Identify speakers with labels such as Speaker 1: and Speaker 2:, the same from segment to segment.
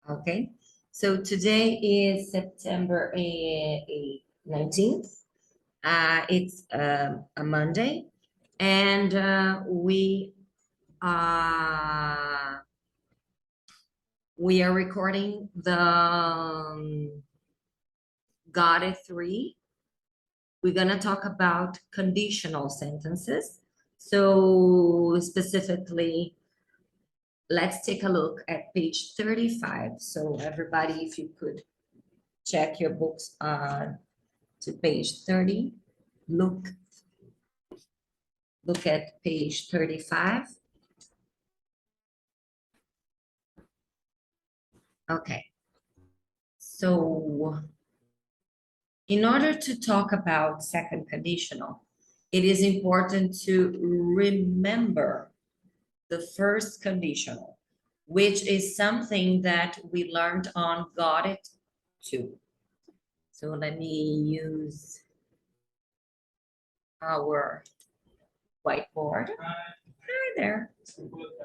Speaker 1: Okay, so today is September 19th. It's a Monday, and we are recording the Got It 3. We're gonna talk about conditional sentences. So specifically, let's take a look at page 35. So everybody, if you could check your books to page 30. Look at page 35. Okay. So in order to talk about second conditional, it is important to remember the first conditional, which is something that we learned on Got It 2. So let me use our whiteboard. Hi there.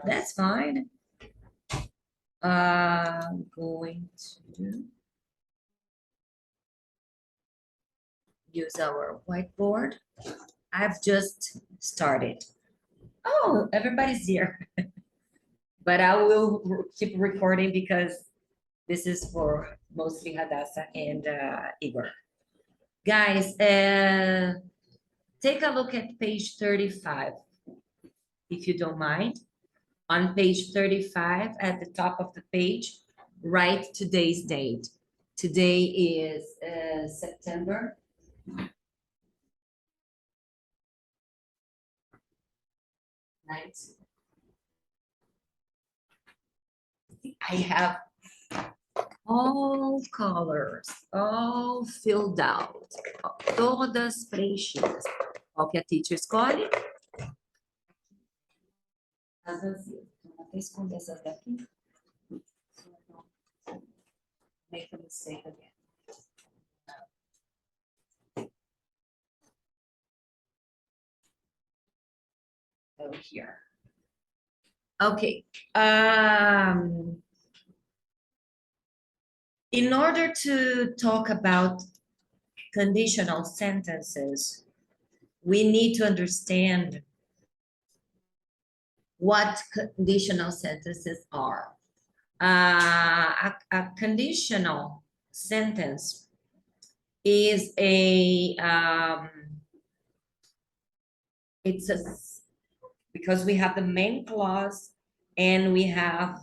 Speaker 1: That's fine. I'm going to use our whiteboard. I've just started. Oh, everybody's here. But I will keep recording because this is for mostly Hadassah and Igor. Guys, take a look at page 35, if you don't mind. On page 35, at the top of the page, write today's date. Today is September 9th. I have all colors, all filled out, todas preenchidas. Qual que a teacher escolhe? As azuis. Vou até esconder essas daqui. Make a mistake again. So here. Okay. In order to talk about conditional sentences, we need to understand what conditional sentences are. A conditional sentence is because we have the main clause and we have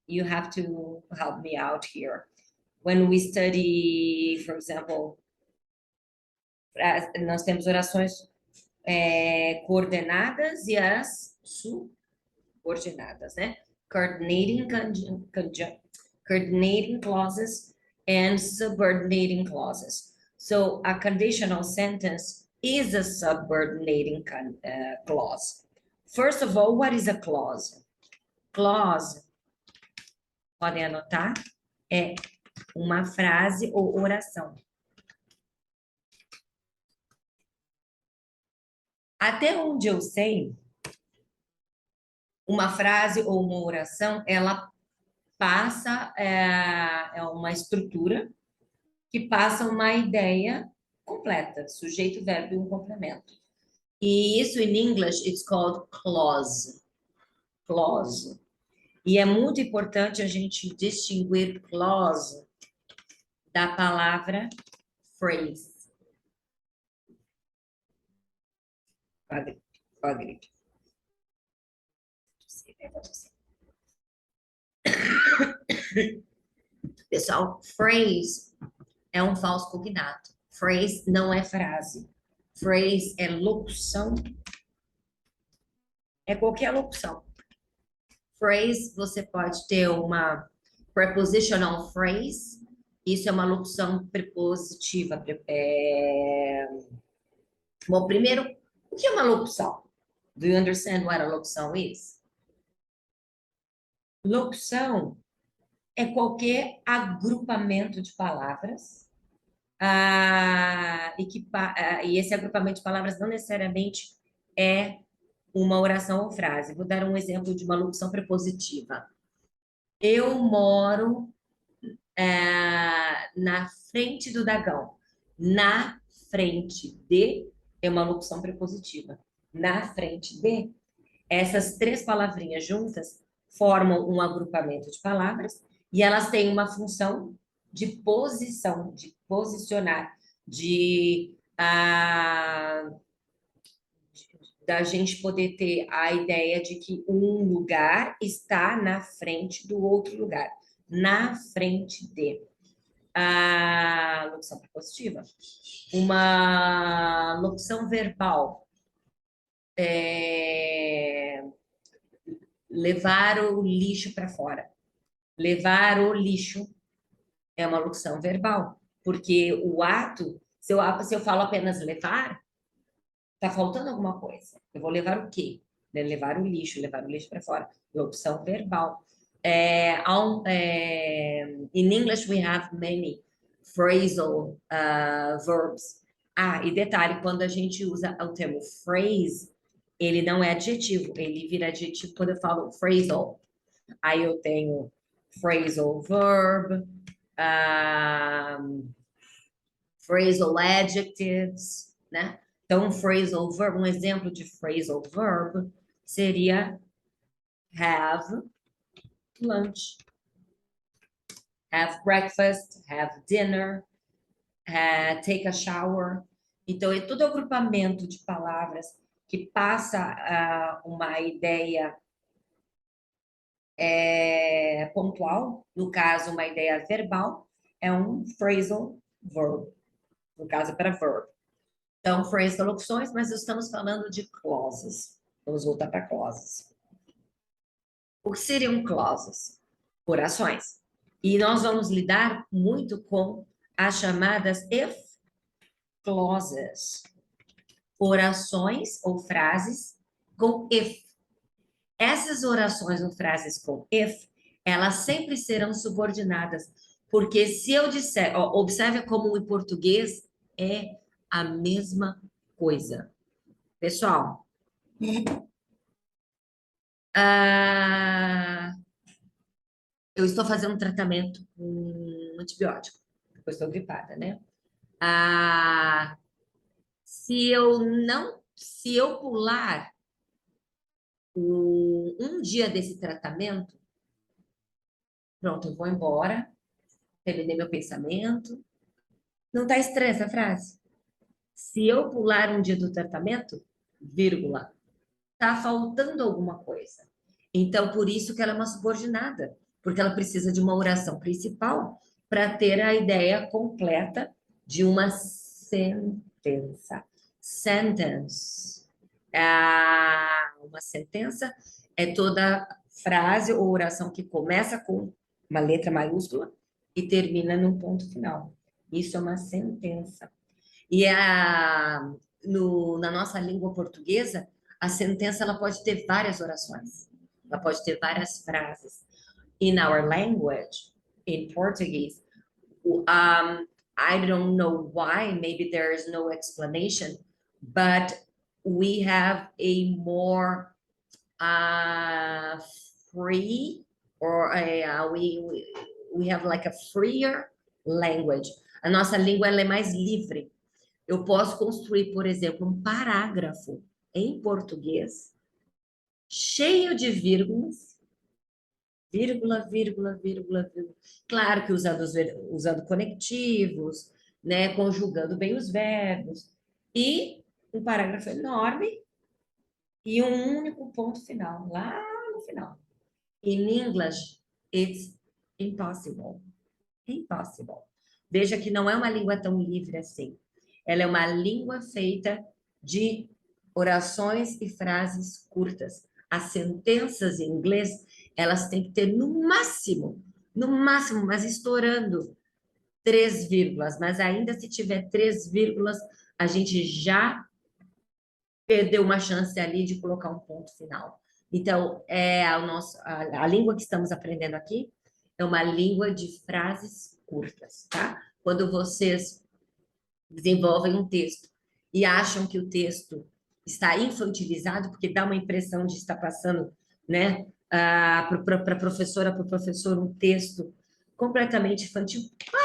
Speaker 1: you have to help me out here. When we study, for example, nós temos orações coordenadas e as subordinadas, né? Coordinating clauses and subordinating clauses. So a conditional sentence is a subordinating clause. First of all, what is a clause? Clause, podem anotar, é uma frase ou oração. Até onde eu sei, uma frase ou uma oração, ela passa, é uma estrutura que passa uma ideia completa, sujeito, verbo e um complemento. E isso, em inglês, it's called clause. Clause. E é muito importante a gente distinguir clause da palavra phrase. Quadrito. Pessoal, phrase é um falso cognato. Phrase não é frase. Phrase é locução. É qualquer locução. Phrase, você pode ter uma prepositional phrase. Isso é uma locução prepositiva. Bom, primeiro, o que é uma locução? Do you understand what a locução is? Locução é qualquer agrupamento de palavras, e esse agrupamento de palavras não necessariamente é uma oração ou frase. Vou dar um exemplo de uma locução prepositiva. Eu moro na frente do Dagão. Na frente de é uma locução prepositiva. Na frente de, essas três palavrinhas juntas formam um agrupamento de palavras e elas têm uma função de posição, de posicionar, da gente poder ter a ideia de que um lugar está na frente do outro lugar. Na frente de. A locução prepositiva. Uma locução verbal. Levar o lixo para fora. Levar o lixo é uma locução verbal, porque o ato, se eu falo apenas levar, tá faltando alguma coisa. Eu vou levar o quê? Levar o lixo para fora. Locução verbal. In English, we have many phrasal verbs. E detalhe, quando a gente usa o termo phrase, ele não é adjetivo, ele vira adjetivo quando eu falo phrasal. Aí eu tenho phrasal verb, phrasal adjectives, né? Então, phrasal verb, um exemplo de phrasal verb seria have lunch, have breakfast, have dinner, take a shower. Então, é todo agrupamento de palavras que passa uma ideia pontual, no caso, uma ideia verbal, é um phrasal verb, no caso, para verb. Então, phrasal locuções, mas estamos falando de clauses. Vamos voltar para clauses. O que seriam clauses? Orações. E nós vamos lidar muito com as chamadas if clauses. Orações ou frases com if. Essas orações ou frases com if, elas sempre serão subordinadas. Porque se eu disser, observe como em português é a mesma coisa. Pessoal, eu estou fazendo um tratamento com antibiótico, porque eu estou gripada, né? Se eu pular um dia desse tratamento, pronto, eu vou embora, terminei meu pensamento. Não está estranha essa frase? Se eu pular um dia do tratamento, vírgula, está faltando alguma coisa. Então, por isso que ela é uma subordinada, porque ela precisa de uma oração principal para ter a ideia completa de uma sentença. Sentence. Uma sentença é toda frase ou oração que começa com uma letra maiúscula e termina num ponto final. Isso é uma sentença. E na nossa língua portuguesa, a sentença ela pode ter várias orações, ela pode ter várias frases. In our language, in Portuguese, I don't know why, maybe there is no explanation, but we have a more free, or we have like a freer language. A nossa língua ela é mais livre. Eu posso construir, por exemplo, um parágrafo em português cheio de vírgulas, vírgula, vírgula, vírgula, vírgula. Claro que usando conectivos, né, conjugando bem os verbos, e um parágrafo enorme e um único ponto final, lá no final. In English, it's impossible. Impossible. Veja que não é uma língua tão livre assim. Ela é uma língua feita de orações e frases curtas. As sentenças em inglês, elas têm que ter no máximo, mas estourando 3 vírgulas. Mas ainda se tiver 3 vírgulas, a gente já perdeu uma chance ali de colocar um ponto final. Então, a língua que estamos aprendendo aqui é uma língua de frases curtas, tá? Quando vocês desenvolvem um texto e acham que o texto está infantilizado, porque dá uma impressão de estar passando, né, para a professora, para o professor, um texto completamente infantil. Para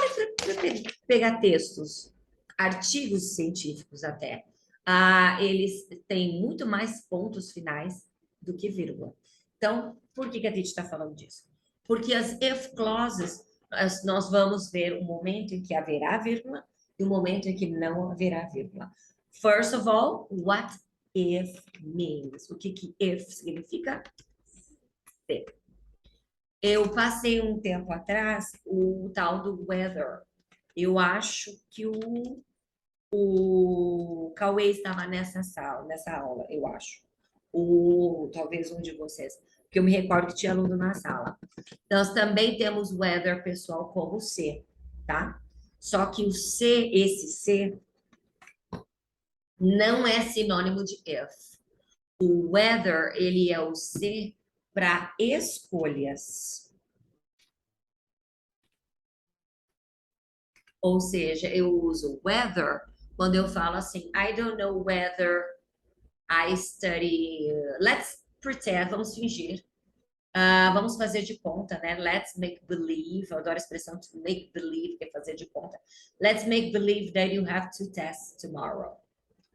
Speaker 1: pegar textos, artigos científicos até. Eles têm muito mais pontos finais do que vírgula. Então, por que a gente está falando disso? Porque as if clauses, nós vamos ver um momento em que haverá vírgula e um momento em que não haverá vírgula. First of all, what if means? O que if significa? Se. Eu passei um tempo atrás o tal do weather. Eu acho que o Cauê estava nessa aula, eu acho. Talvez um de vocês. Porque eu me recordo que tinha aluno na sala. Nós também temos weather, pessoal, como C, tá? Só que o C, esse C, não é sinônimo de if. O weather, ele é o C para escolhas. Ou seja, eu uso weather quando eu falo assim, I don't know whether I study. Let's pretend, vamos fingir. Vamos fazer de conta, né? Let's make believe. Eu adoro a expressão to make believe, que é fazer de conta. Let's make believe that you have two tests tomorrow: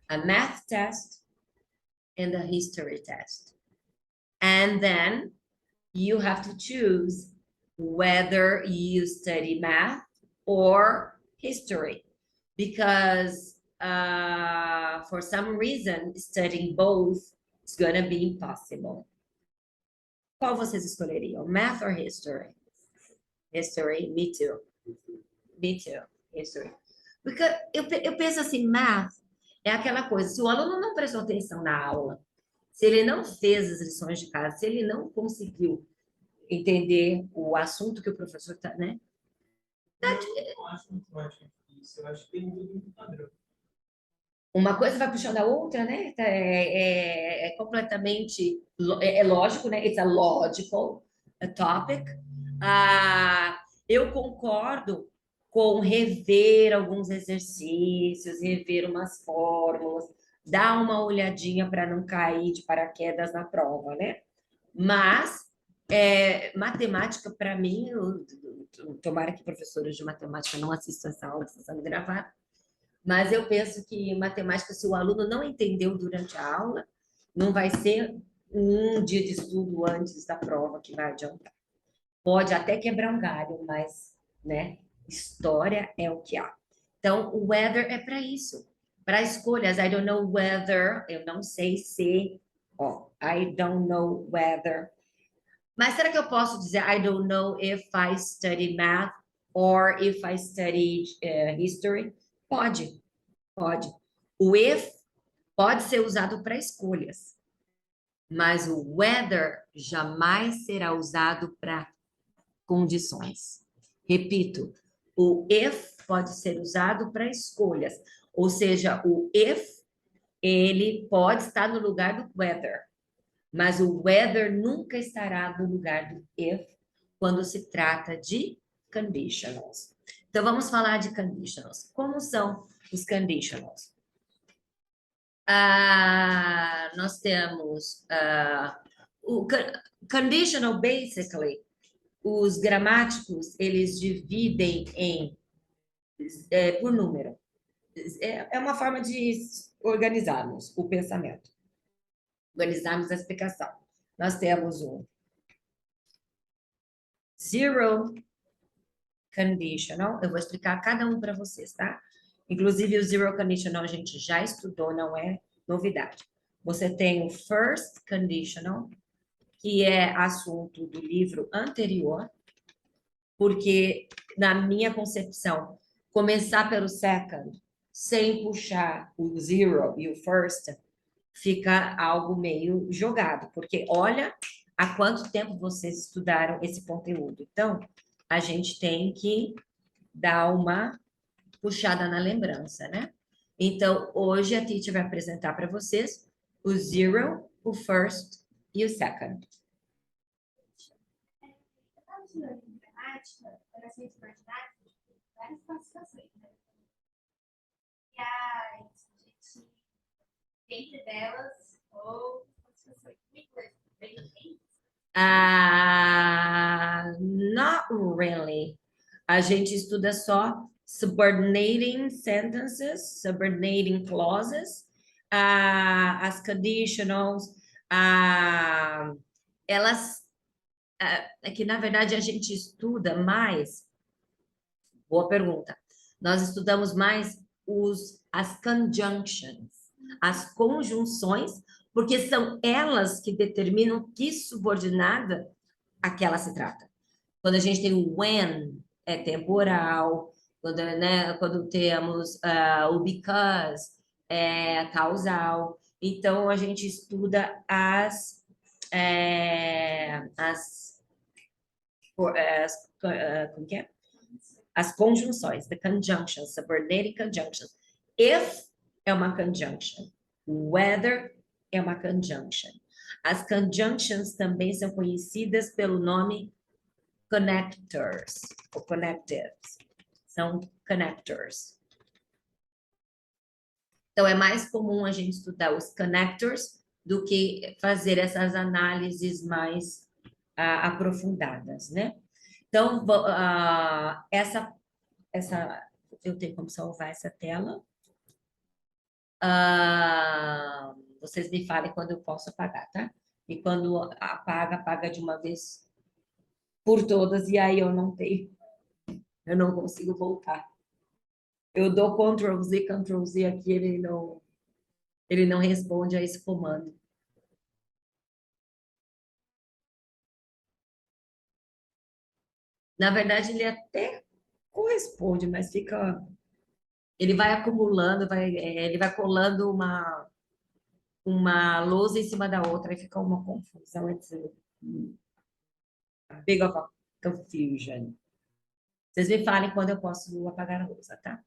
Speaker 1: a math test and a history test. And then you have to choose whether you study math or history, because for some reason studying both is going to be impossible. Qual vocês escolheriam? Math or history? History, me too. Me too. History. Porque eu penso assim, math é aquela coisa, se o aluno não prestou atenção na aula, se ele não fez as lições de casa, se ele não conseguiu entender o assunto que o professor está, né?
Speaker 2: Eu não acho muito mais difícil, eu acho que tem muito padrão.
Speaker 1: Uma coisa vai puxando a outra, né? É completamente lógico, né? It's a logical topic. Eu concordo com rever alguns exercícios, rever umas fórmulas, dar uma olhadinha para não cair de paraquedas na prova, né? Mas matemática, para mim, tomara que professores de matemática não assistam essa aula que está sendo gravada, mas eu penso que matemática, se o aluno não entendeu durante a aula, não vai ser um dia de estudo antes da prova que vai adiantar. Pode até quebrar um galho, mas, né, história é o que há. Então, o weather é para isso, para escolhas. I don't know whether, eu não sei se, I don't know whether. Mas será que eu posso dizer I don't know if I study math or if I study history? Pode, pode. O if pode ser usado para escolhas, mas o whether jamais será usado para condições. Repito, o if pode ser usado para escolhas, ou seja, o if ele pode estar no lugar do whether, mas o whether nunca estará no lugar do if quando se trata de conditionals. Então vamos falar de conditionals. Como são os conditionals? Nós temos o conditional, basically, os gramáticos, eles dividem por número. É uma forma de organizarmos o pensamento, organizarmos a explicação. Nós temos um zero conditional, eu vou explicar cada um para vocês, tá? Inclusive, o zero conditional a gente já estudou, não é novidade. Você tem o first conditional, que é assunto do livro anterior, porque, na minha concepção, começar pelo second, sem puxar o zero e o first, fica algo meio jogado, porque olha há quanto tempo vocês estudaram esse conteúdo. Então, a gente tem que dar uma puxada na lembrança, né? Então, hoje a teacher vai apresentar para vocês o zero, o first e o second.
Speaker 3: Várias classificações, né? Reais, adjetivos, Entre delas, ou
Speaker 1: not really. A gente estuda só subordinating sentences, subordinating clauses, as conditionals, elas, é que na verdade a gente estuda mais, boa pergunta, nós estudamos mais as conjunctions, as conjunções, porque são elas que determinam que subordinada aquela se trata. Quando a gente tem o when, é temporal. Quando, né, quando temos o because, é causal. Então, a gente estuda como que é? As conjunções, the conjunctions, subordinating conjunctions. If é uma conjunction. Whether é uma conjunction. As conjunctions também são conhecidas pelo nome connectors, ou connectives. São connectors. Então, é mais comum a gente estudar os connectors do que fazer essas análises mais aprofundadas, né? Então, eu tenho como salvar essa tela. Vocês me falem quando eu posso apagar, tá? E quando apaga de uma vez por todas, e aí eu não consigo voltar. Eu dou Ctrl Z aqui, ele não responde a esse comando. Na verdade, ele até corresponde, mas ele vai acumulando, ele vai colando uma lousa em cima da outra e fica uma confusão. It's a big of a confusion. Vocês me falem quando eu posso apagar a lousa, tá?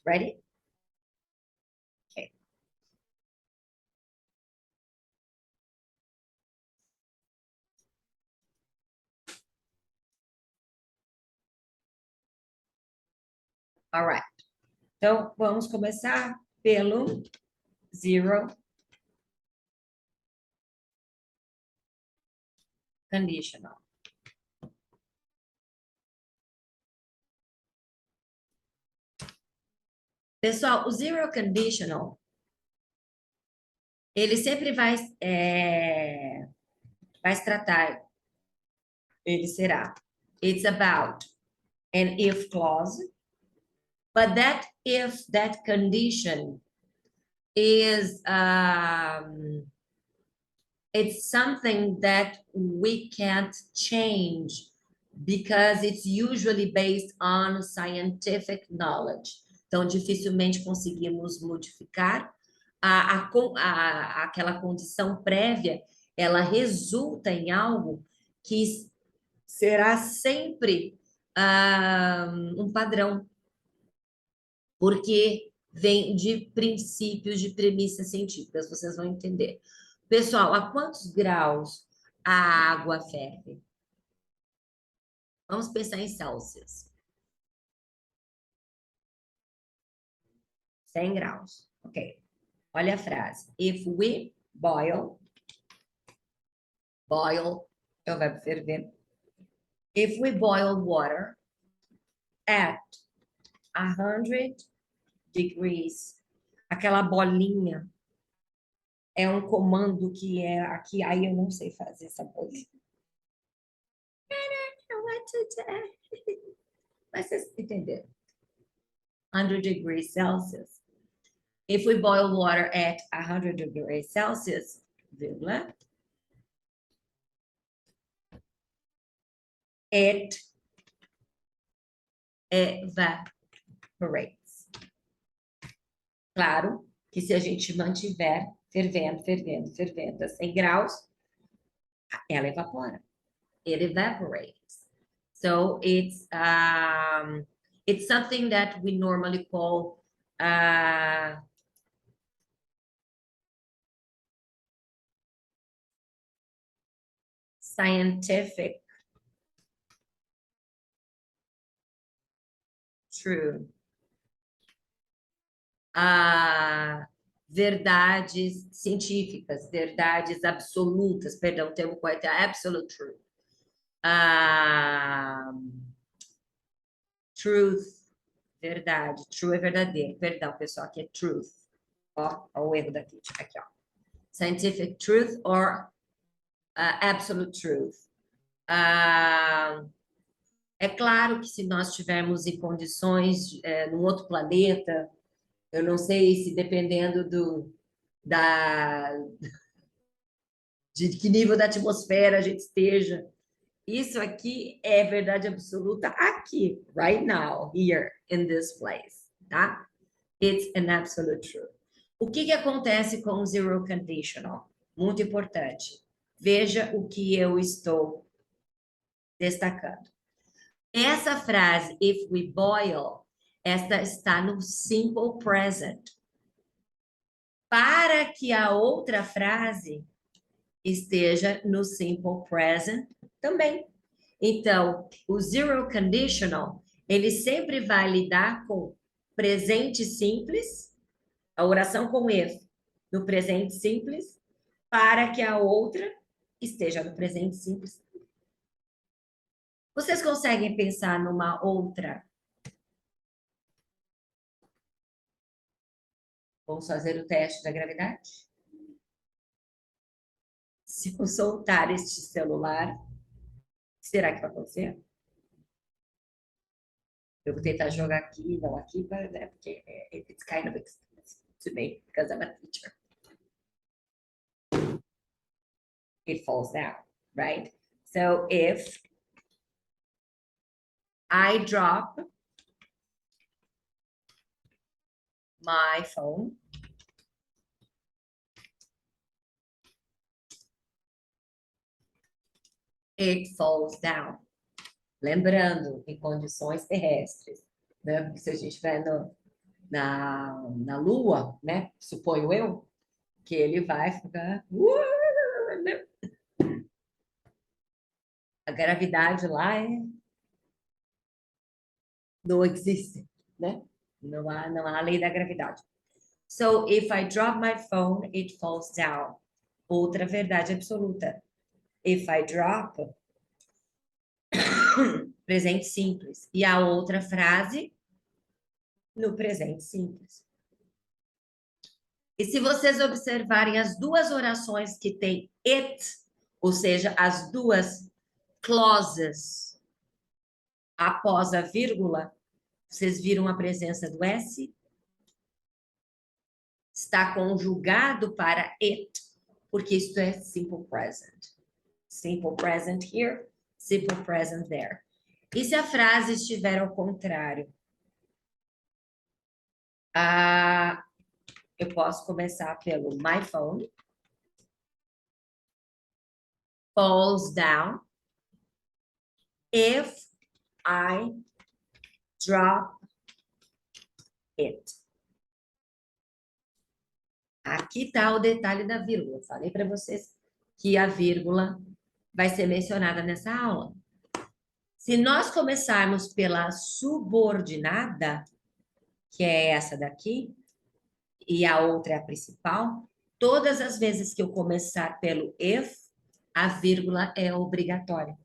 Speaker 1: Ready? Okay. All right. Então, vamos começar pelo zero conditional. Pessoal, o zero conditional, ele sempre vai se tratar, ele será, it's about an if clause, but that if, that condition is, it's something that we can't change because it's usually based on scientific knowledge. Então, dificilmente conseguimos modificar aquela condição prévia, ela resulta em algo que será sempre um padrão, porque vem de princípios, de premissas científicas, vocês vão entender. Pessoal, a quantos graus a água ferve? Vamos pensar em Celsius. 100 graus. Ok. Olha a frase. If we boil é o verbo ferver. If we boil water at 100 degrees, aquela bolinha é um comando que é aqui, aí eu não sei fazer essa bolinha. Mas vocês entenderam? 100 degrees Celsius. If we boil water at 100 degrees Celsius, vírgula, it evaporates. Claro que se a gente mantiver fervendo a 100 graus, ela evapora. It evaporates. So it's It's something that we normally call scientific true. Verdades científicas, verdades absolutas, perdão, o termo correto é absolute truth. Truth, verdade. True é verdadeiro. Perdão, pessoal, aqui é truth. Ó o erro daqui, aqui, ó. Scientific truth or absolute truth. É claro que se nós estivermos em condições num outro planeta, eu não sei se dependendo de que nível da atmosfera a gente esteja. Isso aqui é verdade absoluta aqui, right now, here, in this place, tá? It's an absolute truth. O que acontece com o zero conditional? Muito importante. Veja o que eu estou destacando. Essa frase, if we boil, esta está no simple present. Para que a outra frase esteja no simple present também. Então, o zero conditional, ele sempre vai lidar com presente simples, a oração com if no presente simples, para que a outra esteja no presente simples. Vocês conseguem pensar numa outra? Vamos fazer o teste da gravidade? Se eu soltar este celular, será que vai acontecer? Eu vou tentar jogar aqui, não aqui, né? Porque it's kind of expensive to me, because I'm a teacher. It falls down, right? So if I drop my phone, it falls down. Lembrando, em condições terrestres, né? Porque se a gente estiver na Lua, né? Suponho eu, que ele vai ficar... A gravidade lá não existe, né? Não há a lei da gravidade. So, if I drop my phone, it falls down. Outra verdade absoluta. If I drop, presente simples. E a outra frase, no presente simples. E se vocês observarem as duas orações que tem it, ou seja, as duas clauses após a vírgula, vocês viram a presença do S? Está conjugado para it, porque isto é simple present. Simple present here, simple present there. E se a frase estiver ao contrário? Eu posso começar pelo my phone falls down if I drop it. Aqui está o detalhe da vírgula. Falei para vocês que a vírgula vai ser mencionada nessa aula. Se nós começarmos pela subordinada, que é essa daqui, e a outra é a principal, todas as vezes que eu começar pelo if, a vírgula é obrigatória.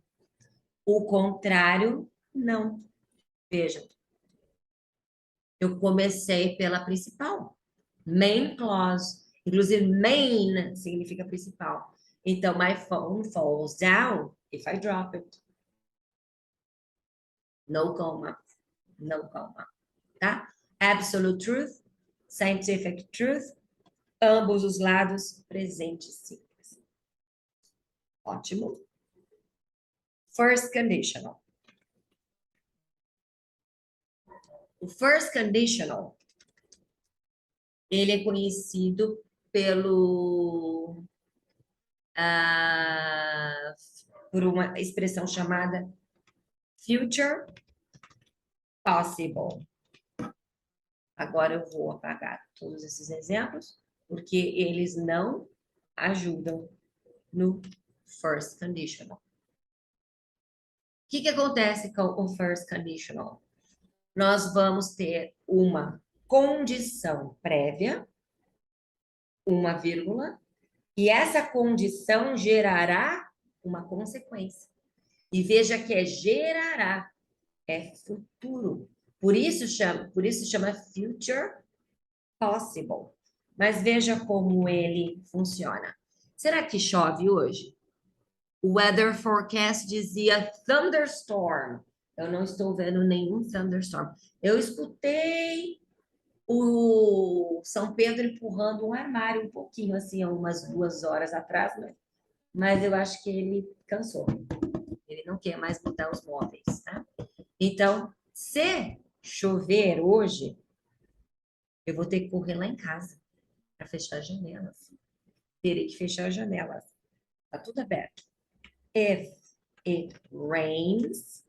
Speaker 1: O contrário, não. Vejam. Eu comecei pela principal. Main clause. Inclusive, main significa principal. Então, my phone falls down if I drop it. No comma. No comma. Tá? Absolute truth, scientific truth, ambos os lados, presente simples. Ótimo. First conditional. O first conditional, ele é conhecido por uma expressão chamada future possible. Agora eu vou apagar todos esses exemplos, porque eles não ajudam no first conditional. O que acontece com o first conditional? Nós vamos ter uma condição prévia, uma vírgula, e essa condição gerará uma consequência. E veja que é gerará, é futuro. Por isso chama future possible. Mas veja como ele funciona. Será que chove hoje? O weather forecast dizia thunderstorm. Eu não estou vendo nenhum thunderstorm. Eu escutei o São Pedro empurrando um armário um pouquinho, assim, há umas 2 horas atrás, mas eu acho que ele cansou. Ele não quer mais botar os móveis, tá? Então, se chover hoje, eu vou ter que correr lá em casa para fechar as janelas. Terei que fechar as janelas. Tá tudo aberto. If it rains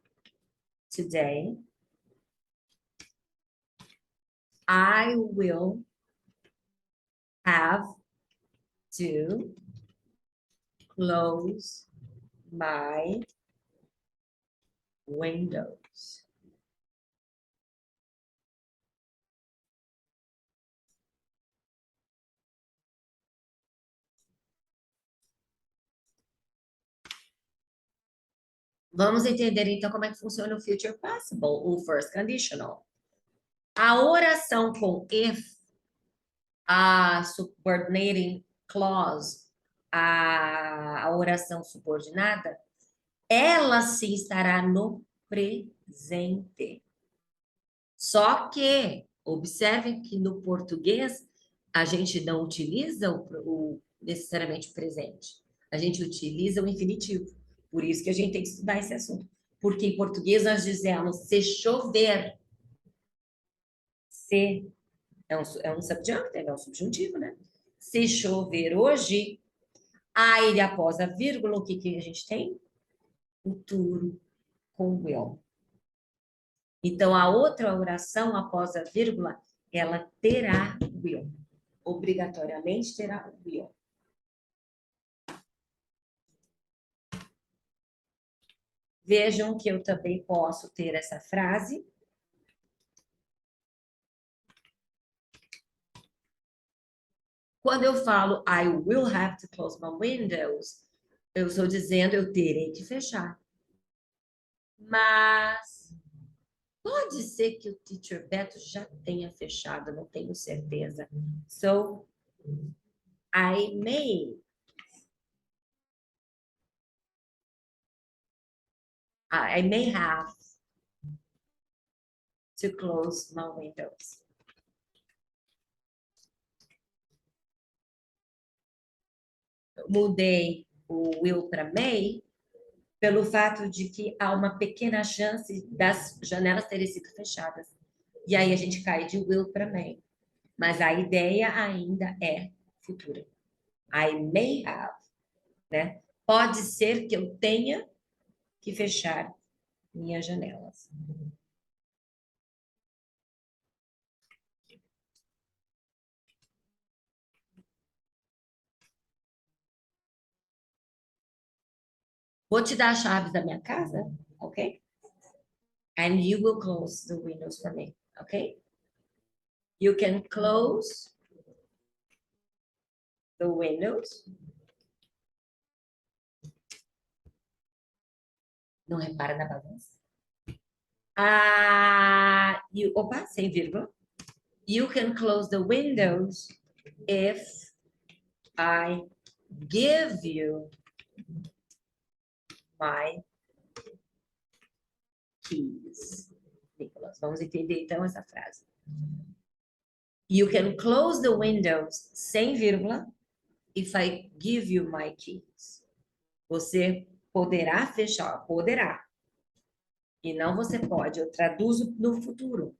Speaker 1: today, I will have to close my windows. Vamos entender então como é que funciona o future possible, o first conditional. A oração com if, a subordinating clause, a oração subordinada, ela sim estará no presente. Só que, observem que no português, a gente não utiliza necessariamente o presente. A gente utiliza o infinitivo. Por isso que a gente tem que estudar esse assunto. Porque em português nós dizemos se chover. Se é um subjunctive, é um subjuntivo, né? Se chover hoje, aí após a vírgula, o que a gente tem? Futuro com will. Então, a outra oração após a vírgula, ela terá will. Obrigatoriamente terá will. Vejam que eu também posso ter essa frase. Quando eu falo I will have to close my windows, eu estou dizendo eu terei que fechar. Mas pode ser que o teacher Beto já tenha fechado, não tenho certeza. So, I may have to close my windows. Eu mudei o will para may pelo fato de que há uma pequena chance das janelas terem sido fechadas. E aí a gente cai de will para may. Mas a ideia ainda é futura. I may have, né? Pode ser que eu tenha que fechar minhas janelas. Vou te dar as chaves da minha casa, ok? And you will close the windows for me, okay? You can close the windows. Não repara na bagunça. Opa, sem vírgula. You can close the windows if I give you my keys. Nicolas, vamos entender então essa frase. You can close the windows sem vírgula if I give you my keys. Você poderá fechar, poderá. E não você pode, eu traduzo no futuro,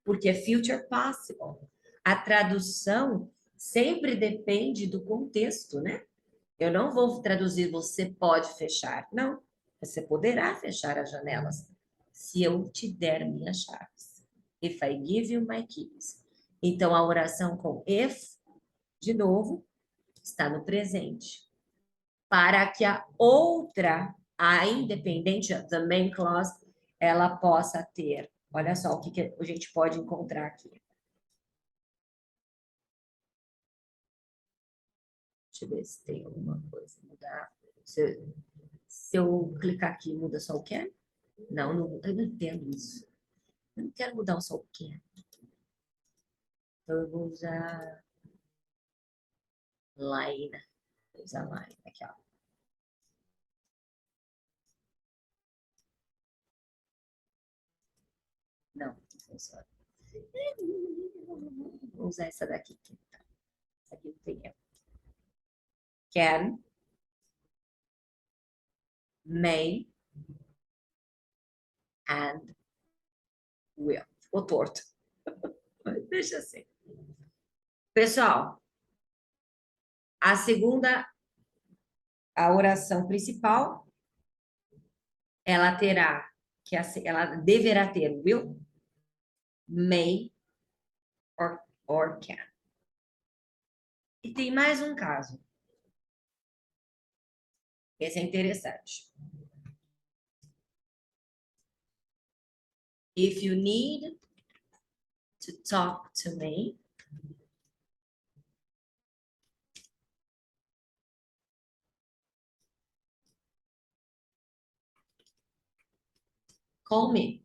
Speaker 1: porque é future possible. A tradução sempre depende do contexto, né? Eu não vou traduzir você pode fechar, não. Você poderá fechar as janelas se eu te der minhas chaves. If I give you my keys. Então, a oração com if, de novo, está no presente. Para que a outra, a independente, the main clause, ela possa ter. Olha só o que a gente pode encontrar aqui. Deixa eu ver se tem alguma coisa mudar. Se eu clicar aqui, muda só o can? Não, eu não entendo isso. Eu não quero mudar só o can. Então, eu vou usar line. Vou usar line aqui, ó. Não, não funciona. Vou usar essa daqui. Essa aqui não tem erro. Can, may, and will. Ficou torto. Mas deixa assim. Pessoal, a oração principal, ela deverá ter will, may, or can. E tem mais um caso. Esse é interessante. If you need to talk to me, call me.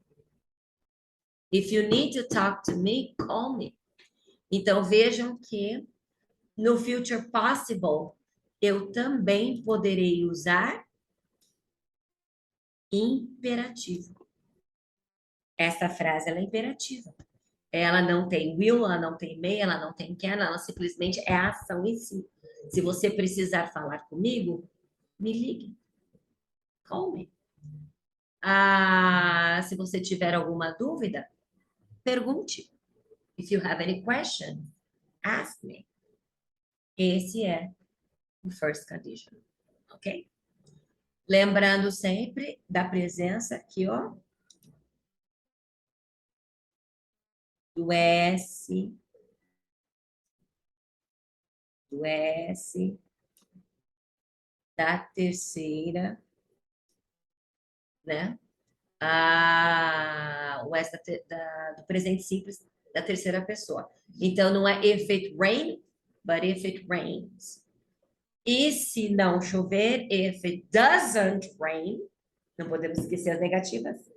Speaker 1: If you need to talk to me, call me. Então, vejam que no future possible, eu também poderei usar imperativo. Essa frase ela é imperativa. Ela não tem will, ela não tem may, ela não tem can, ela simplesmente é a ação em si. Se você precisar falar comigo, me ligue. Call me. Se você tiver alguma dúvida, pergunte. If you have any question, ask me. Esse é o first condition, ok? Lembrando sempre da presença aqui, ó, do S, da terceira, né? O S do presente simples da terceira pessoa. Então, não é if it rain, but if it rains. E se não chover, if it doesn't rain, não podemos esquecer as negativas.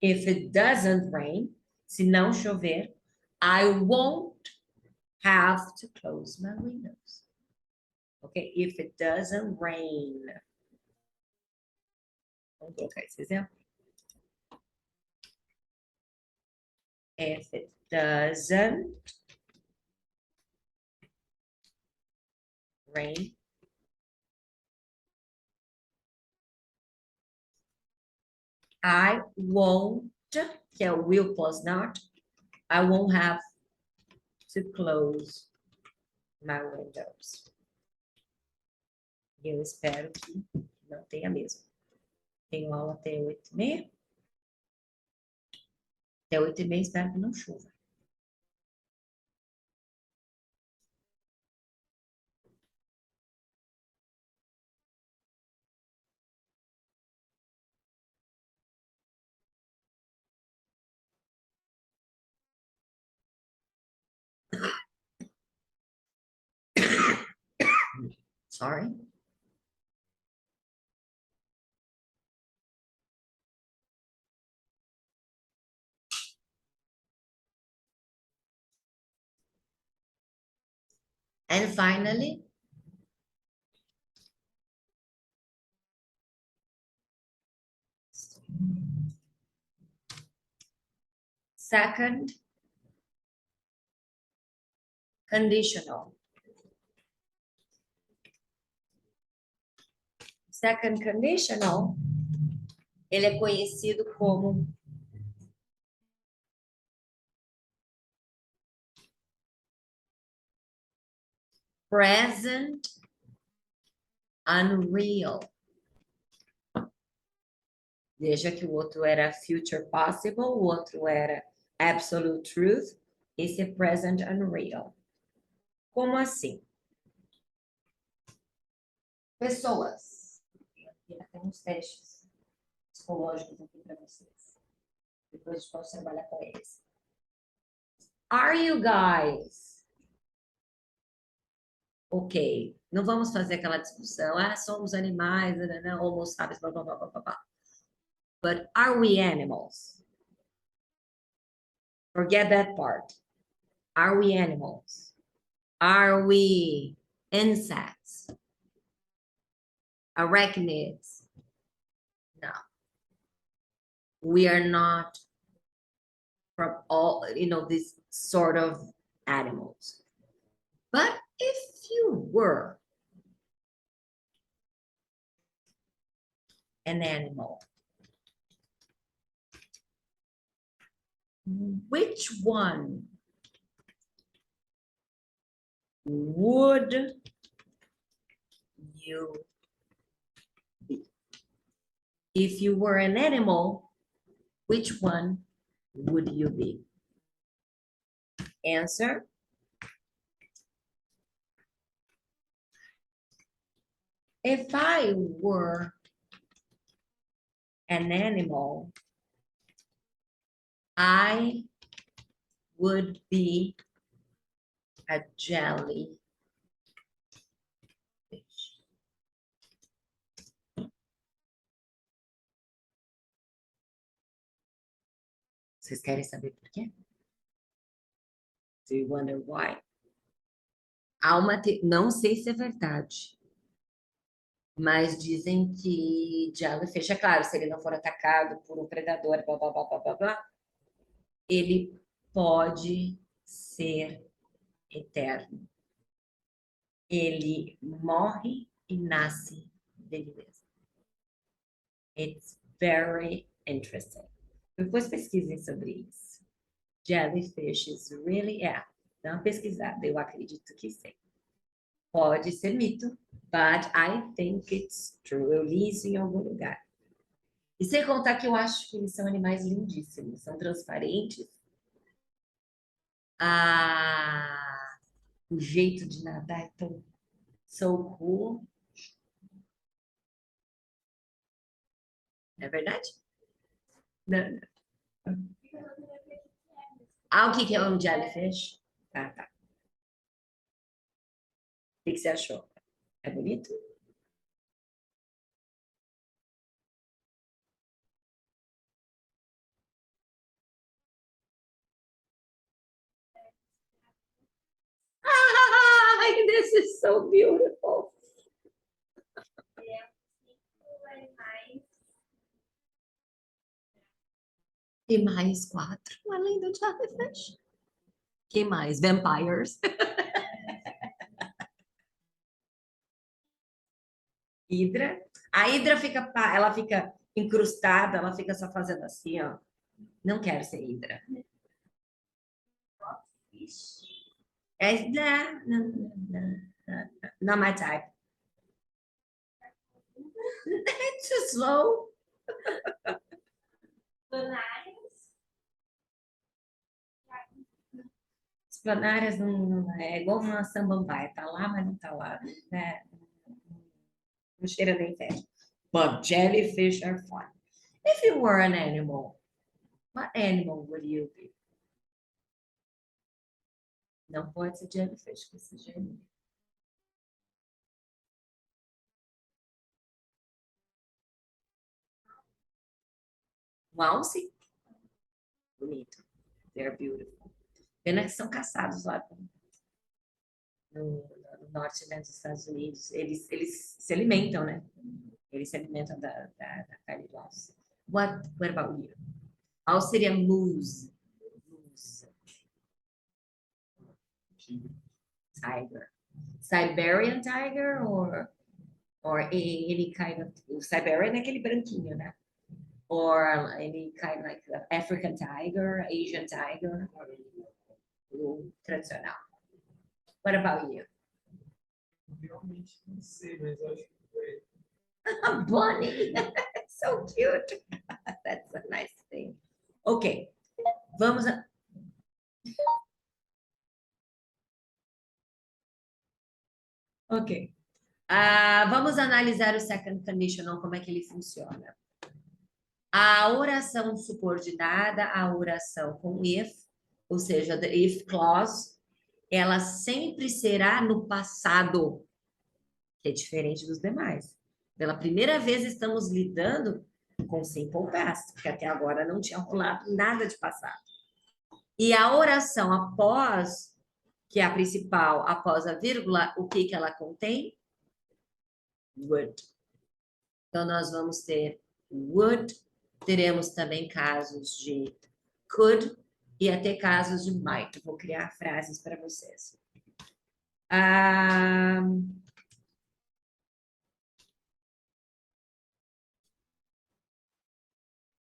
Speaker 1: If it doesn't rain, se não chover, I won't have to close my windows. Okay? If it doesn't rain. Vamos colocar esse exemplo. If it doesn't rain, I won't, que é o will plus not, I won't have to close my windows. Eu espero que não tenha mesmo. Tenho aula até 8h30. Até 8h30 espero que não chova. Sorry. And finally, second conditional. Second conditional, ele é conhecido como present unreal. Veja que o outro era future possible, o outro era Absolute truth. Esse é present unreal. Como assim? Pessoas. Tem uns testes psicológicos aqui para vocês. Depois a gente pode trabalhar com eles. Are you guys? Ok. Não vamos fazer aquela discussão. Ah, somos animais, não, homo sapiens, blá, blá, blá, blá, blá. But are we animals? Forget that part. Are we animals? Are we insects? Arachnids? No. We are not from all, these sort of animals. But if you were an animal, which one would you be? If you were an animal, which one would you be? Answer. If I were an animal, I would be a jellyfish. Vocês querem saber por quê? Do you wonder why? Não sei se é verdade, mas dizem que jellyfish, é claro, se ele não for atacado por um predador, blá, blá, blá, blá, blá, blá, ele pode ser eterno. Ele morre e nasce dele mesmo. It's very interesting. Depois pesquisem sobre isso. Jellyfishes really are. Dá uma pesquisada, eu acredito que sim. Pode ser mito, but I think it's true. Eu li isso em algum lugar. E sem contar que eu acho que eles são animais lindíssimos, são transparentes. O jeito de nadar é tão so cool. É verdade? Não. O que é um jellyfish? Ah, tá. O que você achou? É bonito? Ai, this is so beautiful. E mais 4, além do jellyfish. Que mais? Vampires. Hidra. A hidra ela fica incrustada, ela fica só fazendo assim, ó. Não quero ser hidra. Not my type. It's too slow. As planárias não é igual uma samambaia, tá lá, mas não tá lá, né? Não cheira nem fede. But jellyfish are fun. If you were an animal, what animal would you be? Não pode ser jellyfish, que esse gênio. Um alce? Bonito. They're beautiful. Pena que são caçados lá no norte, né, dos Estados Unidos. Eles se alimentam, né? Eles se alimentam da carne do alce. What about you? Alce seria moose. Tiger. Siberian tiger or any kind of Siberian é aquele branquinho, né? Or any kind like African tiger, Asian tiger, o tradicional. What about you?
Speaker 2: Realmente não sei, mas eu acho que foi.
Speaker 1: Bunny, so cute. That's a nice thing. Ok, vamos Ok. Vamos analisar o second conditional, como é que ele funciona. A oração subordinada à oração com if, ou seja, the if clause, ela sempre será no passado, que é diferente dos demais. Pela primeira vez estamos lidando com simple past, porque até agora não tinha rolado nada de passado. E a oração após, que é a principal, após a vírgula, o que ela contém? Would. Então, nós vamos ter would, teremos também casos de could e até casos de might. Vou criar frases para vocês.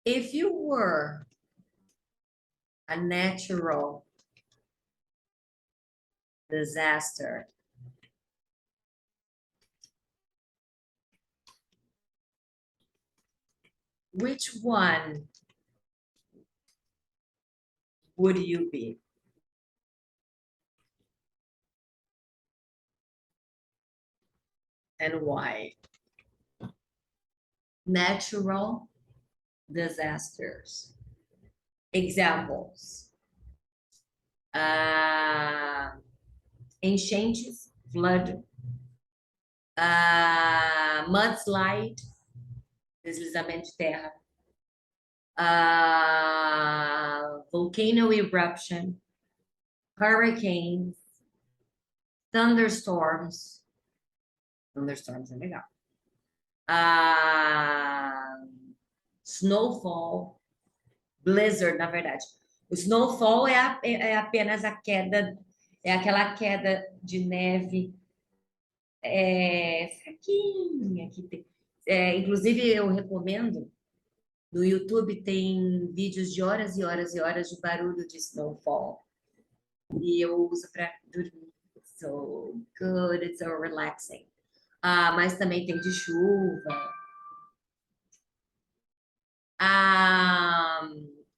Speaker 1: If you were a natural disaster, which one would you be? And why? Natural disasters. Examples. Enchentes, flood, mudslide, deslizamento de terra, volcano eruption, hurricanes, thunderstorms. Thunderstorms é legal. Snowfall, blizzard, na verdade. O snowfall é apenas a queda, é aquela queda de neve fraquinha que tem. Inclusive, eu recomendo, no YouTube tem vídeos de horas e horas e horas de barulho de snowfall. E eu uso para dormir. It's so good, it's so relaxing. Mas também tem de chuva.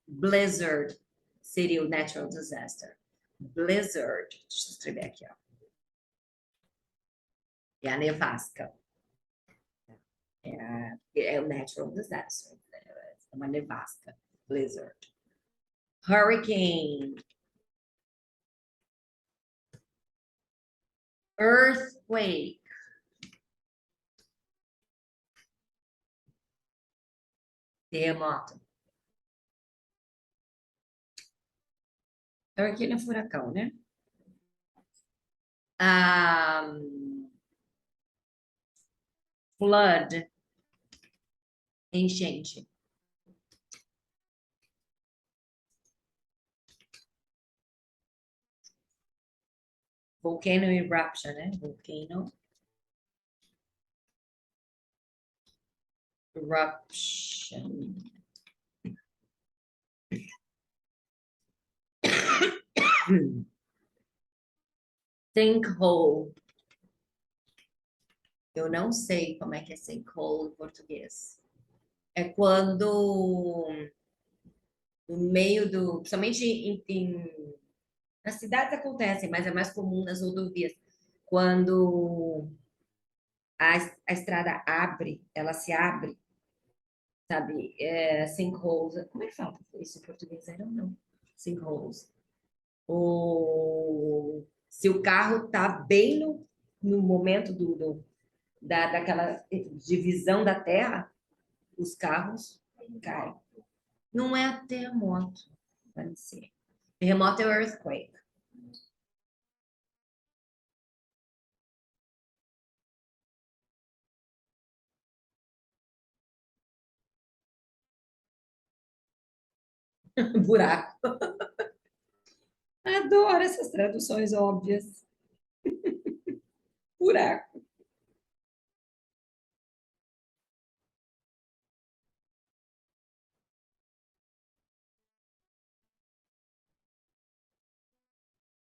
Speaker 1: Blizzard seria o natural disaster. Blizzard, deixa eu escrever aqui, ó. É a nevasca. É o natural disaster. É uma nevasca. Blizzard. Hurricane. Earthquake. Terremoto. Hurricane é furacão, né? Flood. Enchente. Volcano eruption, né? Volcano eruption. Sinkhole. Eu não sei como é que é sinkhole em português. É quando no meio do... Principalmente nas cidades acontecem, mas é mais comum nas rodovias. Quando a estrada abre, ela se abre, sabe? Sinkholes. Como é que fala isso em português? I don't know. Sinkholes. Se o carro tá bem no momento daquela divisão da terra, os carros caem. Não é terremoto, vai ser. Terremoto é o earthquake. Buraco. Adoro essas traduções óbvias. Buraco.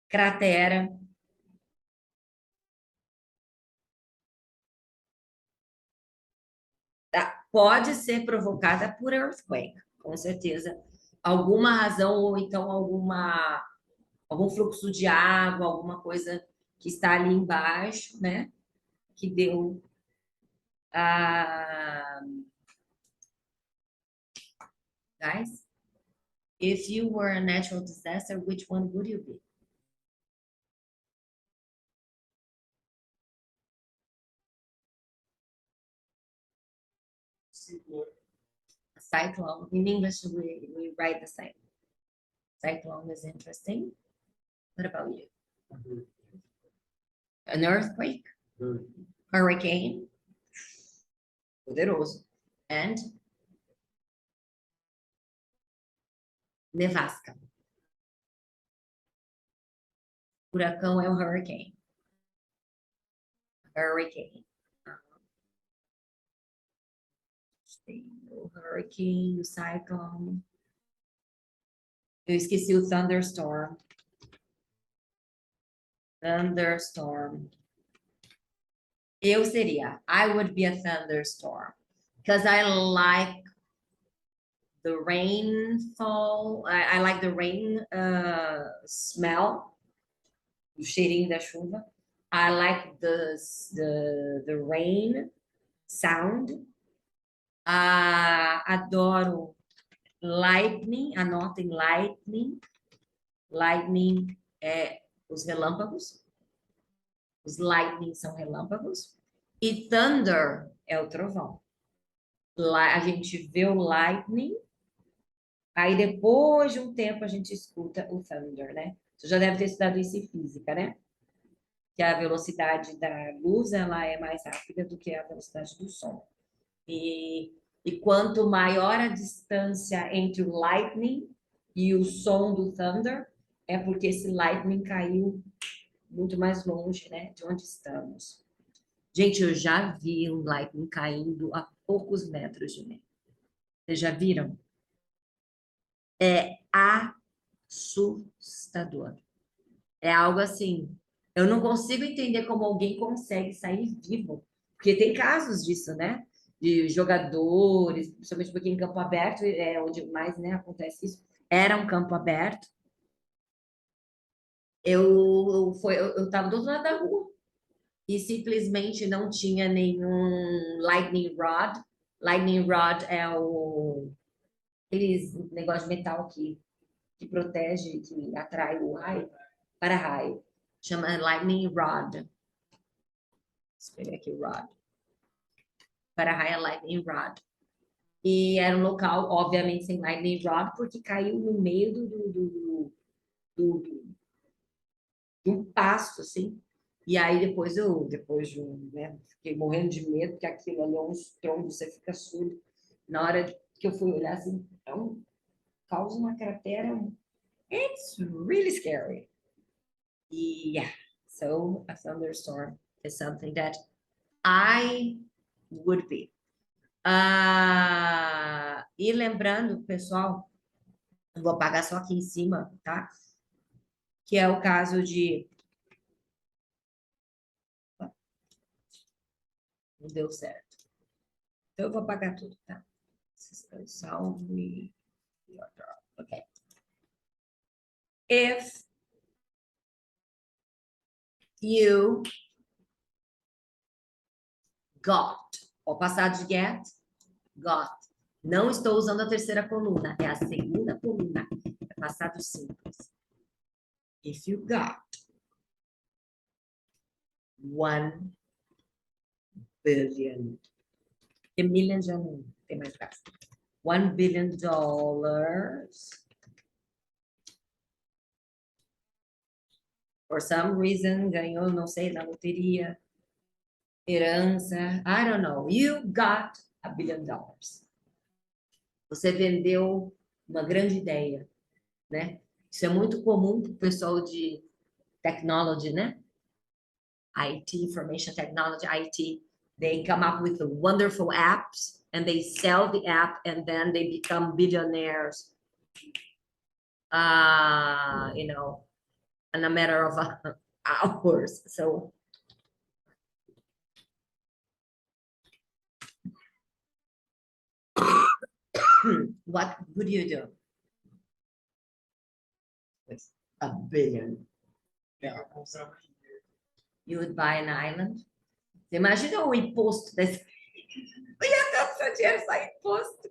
Speaker 1: Cratera. Pode ser provocada por earthquake, com certeza. Alguma razão ou então algum fluxo de água, alguma coisa que está ali embaixo, né? que deu a... Guys, if you were a natural disaster, which one would you be? A cyclone. In English, we write the same. Cyclone is interesting. What about you? An earthquake? Hurricane? Poderoso. And nevasca. Furacão é o hurricane. Hurricane. O hurricane, o cyclone. Eu esqueci o thunderstorm. Thunderstorm. Eu seria. I would be a thunderstorm. Because I like the rainfall. I like the rain smell. O cheirinho da chuva. I like the rain sound. Adoro lightning. Anotem lightning. Lightning é os relâmpagos. Os lightning são relâmpagos. E thunder é o trovão. Lá a gente vê o lightning. Aí depois de um tempo a gente escuta o thunder, né? Você já deve ter estudado isso em física, né? Que a velocidade da luz ela é mais rápida do que a velocidade do som. E quanto maior a distância entre o lightning e o som do thunder, é porque esse lightning caiu muito mais longe, né, de onde estamos. Gente, eu já vi um lightning caindo a poucos metros de mim. Vocês já viram? É assustador. É algo assim. Eu não consigo entender como alguém consegue sair vivo. Porque tem casos disso, né? De jogadores, principalmente porque em campo aberto é onde mais, né, acontece isso. Era um campo aberto. Eu estava do outro lado da rua e simplesmente não tinha nenhum lightning rod. Lightning rod é aqueles negócio de metal que protege, que atrai o raio, para raio. Chama lightning rod. Espera aqui, rod. Para raio é lightning rod. E era um local, obviamente, sem lightning rod, porque caiu no meio do pasto, assim. E aí depois né, fiquei morrendo de medo, porque aquilo ali é um estrondo, você fica surdo. Na hora que eu fui olhar, assim, causa uma cratera. It's really scary. Yeah, so a thunderstorm is something that I would be. E lembrando, pessoal, eu vou apagar só aqui em cima, tá? Que é o caso de... Não deu certo. Então, eu vou apagar tudo, tá? Salve. Ok. If you got, o passado de get, got. Não estou usando a terceira coluna, é a segunda coluna. É passado simples. If you got 1 billion. Porque million já não tem mais graça. $1 billion. For some reason, ganhou, não sei, na loteria, herança, I don't know. You got $1 billion. Você vendeu uma grande ideia, né? Isso é muito comum para o pessoal de technology, né? IT, information technology, IT. They come up with wonderful apps and they sell the app and then they become billionaires. You know, in a matter of hours. So what would you do with $1 billion? You would buy an island? Você imagina o imposto desse... Ia tanto seu dinheiro só em imposto.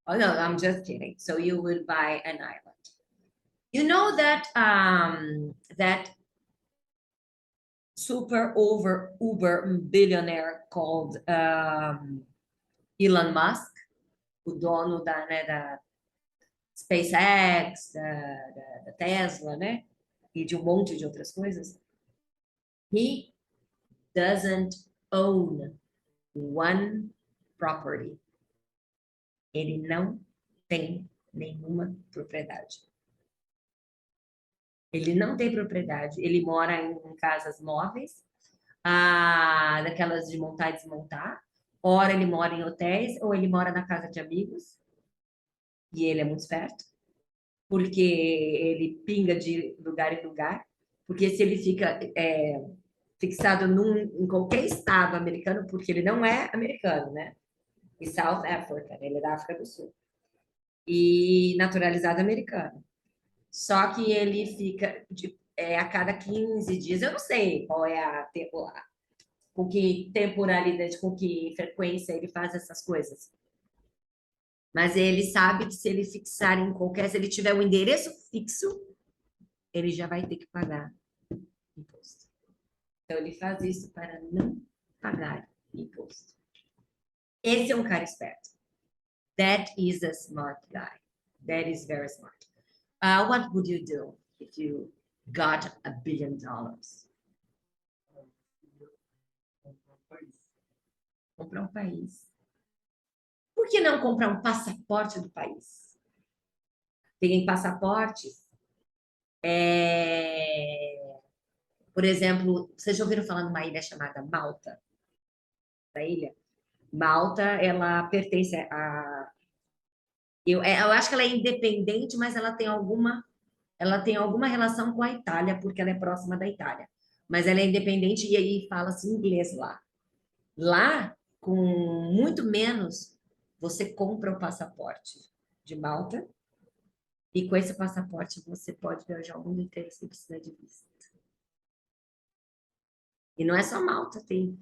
Speaker 1: Oh, no, I'm just kidding. So you will buy an island. You know that that super uber billionaire called Elon Musk, o dono da SpaceX, da Tesla, né? E de um monte de outras coisas. He doesn't own one property. Ele não tem nenhuma propriedade. Ele não tem propriedade. Ele mora em casas móveis, daquelas de montar e desmontar. Ora ele mora em hotéis, ou ele mora na casa de amigos. E ele é muito esperto, porque ele pinga de lugar em lugar. Porque se ele fica fixado em qualquer estado americano, porque ele não é americano, né? E South Africa, ele é da África do Sul. E naturalizado americano. Só que ele fica a cada 15 dias, eu não sei qual é com que temporalidade, com que frequência ele faz essas coisas. Mas ele sabe que se ele fixar se ele tiver um endereço fixo, ele já vai ter que pagar imposto. Então ele faz isso para não pagar imposto. Esse é um cara esperto. That is a smart guy. That is very smart. What would you do if you got $1 billion? Comprar um país. Por que não comprar um passaporte do país? Tem passaportes. Por exemplo, vocês já ouviram falar numa ilha chamada Malta? A ilha? Malta, ela pertence a... eu acho que ela é independente, mas ela tem alguma relação com a Itália, porque ela é próxima da Itália. Mas ela é independente e aí fala-se inglês lá. Lá, com muito menos, você compra o passaporte de Malta e com esse passaporte você pode viajar o mundo inteiro sem precisar de visto. E não é só Malta, tem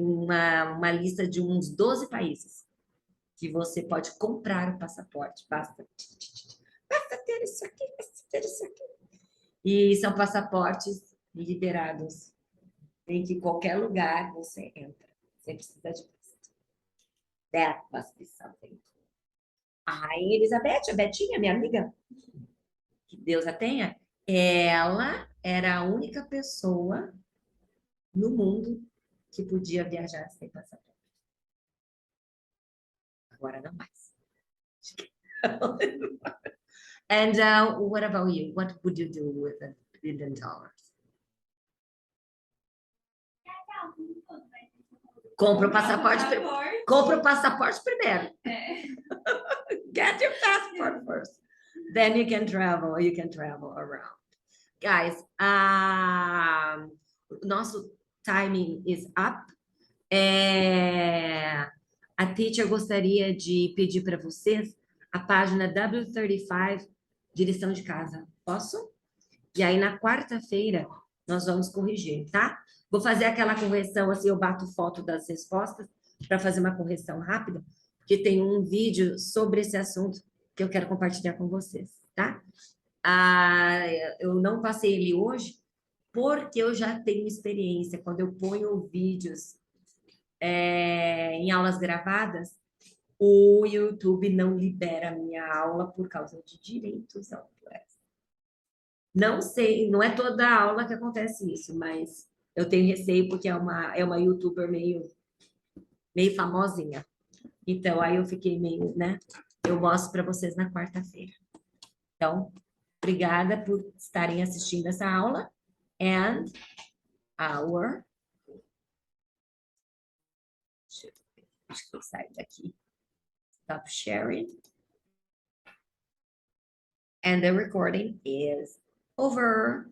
Speaker 1: uma lista de uns 12 países que você pode comprar o passaporte. Basta ter isso aqui, basta ter isso aqui. E são passaportes liberados em que qualquer lugar você entra, sem precisar de visto. That must be something. A Rainha Elizabeth, a Betinha, minha amiga, que Deus a tenha, ela era a única pessoa no mundo que podia viajar sem passaporte. Agora não mais. And what about you? What would you do with $1 billion? Compra o passaporte primeiro. Get your passport first. Then you can travel around. Guys, nosso timing is up. A teacher gostaria de pedir para vocês a página W35 de lição de casa. Posso? E aí, na quarta-feira, nós vamos corrigir, tá? Vou fazer aquela correção, assim, eu bato foto das respostas para fazer uma correção rápida, porque tem um vídeo sobre esse assunto que eu quero compartilhar com vocês, tá? Eu não passei ele hoje, porque eu já tenho experiência. Quando eu ponho vídeos em aulas gravadas, o YouTube não libera a minha aula por causa de direitos autorais. Não sei, não é toda aula que acontece isso, mas eu tenho receio porque é uma YouTuber meio famosinha. Então, aí eu fiquei meio, né? Eu mostro para vocês na quarta-feira. Então, obrigada por estarem assistindo essa aula. And our... Deixa eu sair daqui. Stop sharing. And the recording is over.